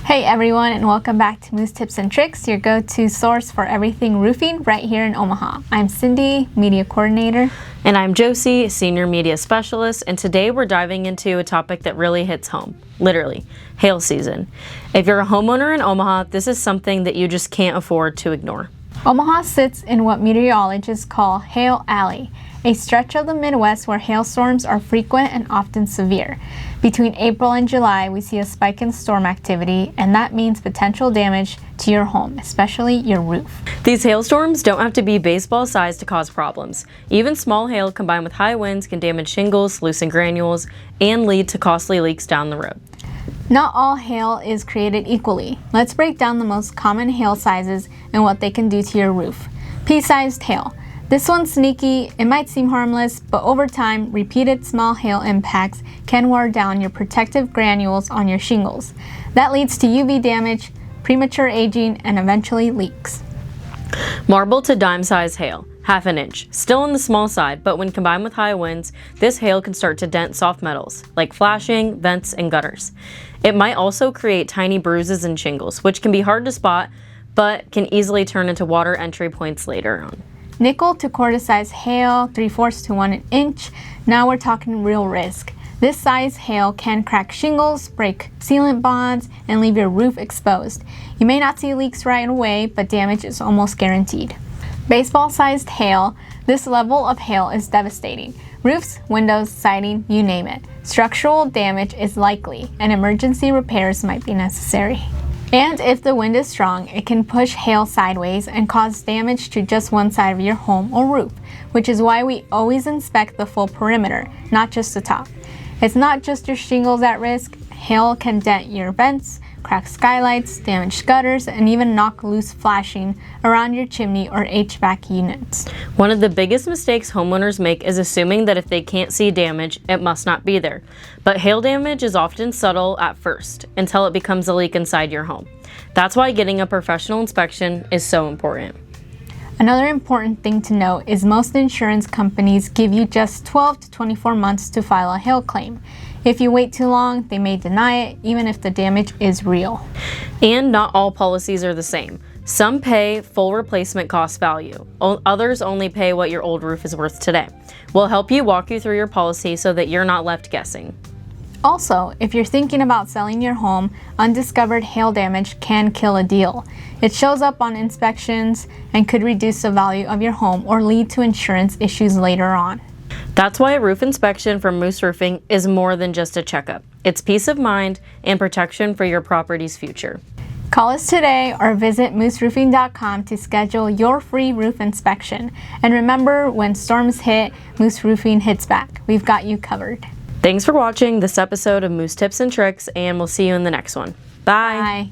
Hey everyone, and welcome back to Moose Tips and Tricks, your go-to source for everything roofing right here in Omaha. I'm Cindy, Media Coordinator. And I'm Josie, Senior Media Specialist, and today we're diving into a topic that really hits home, literally, hail season. If you're a homeowner in Omaha, this is something that you just can't afford to ignore. Omaha sits in what meteorologists call Hail Alley, a stretch of the Midwest where hailstorms are frequent and often severe. Between April and July, we see a spike in storm activity, and that means potential damage to your home, especially your roof. These hailstorms don't have to be baseball sized to cause problems. Even small hail combined with high winds can damage shingles, loosen granules, and lead to costly leaks down the road. Not all hail is created equally. Let's break down the most common hail sizes and what they can do to your roof. Pea-sized hail. This one's sneaky. It might seem harmless, but over time, repeated small hail impacts can wear down your protective granules on your shingles. That leads to UV damage, premature aging, and eventually leaks. Marble to dime-sized hail, half an inch. Still on the small side, but when combined with high winds, this hail can start to dent soft metals, like flashing, vents, and gutters. It might also create tiny bruises and shingles, which can be hard to spot, but can easily turn into water entry points later on. Nickel to quarter-size hail, 3/4 to 1 inch. Now we're talking real risk. This size hail can crack shingles, break sealant bonds, and leave your roof exposed. You may not see leaks right away, but damage is almost guaranteed. Baseball-sized hail. This level of hail is devastating. Roofs, windows, siding, you name it. Structural damage is likely, and emergency repairs might be necessary. And if the wind is strong, it can push hail sideways and cause damage to just one side of your home or roof, which is why we always inspect the full perimeter, not just the top. It's not just your shingles at risk. Hail can dent your vents, crack skylights, damage gutters, and even knock loose flashing around your chimney or HVAC units. One of the biggest mistakes homeowners make is assuming that if they can't see damage, it must not be there. But hail damage is often subtle at first, until it becomes a leak inside your home. That's why getting a professional inspection is so important. Another important thing to note is most insurance companies give you just 12 to 24 months to file a hail claim. If you wait too long, they may deny it, even if the damage is real. And not all policies are the same. Some pay full replacement cost value. Others only pay what your old roof is worth today. We'll help you walk you through your policy so that you're not left guessing. Also, if you're thinking about selling your home, undiscovered hail damage can kill a deal. It shows up on inspections and could reduce the value of your home or lead to insurance issues later on. That's why a roof inspection from Moose Roofing is more than just a checkup. It's peace of mind and protection for your property's future. Call us today or visit mooseroofing.com to schedule your free roof inspection. And remember, when storms hit, Moose Roofing hits back. We've got you covered. Thanks for watching this episode of Moose Tips and Tricks, and we'll see you in the next one. Bye. Bye.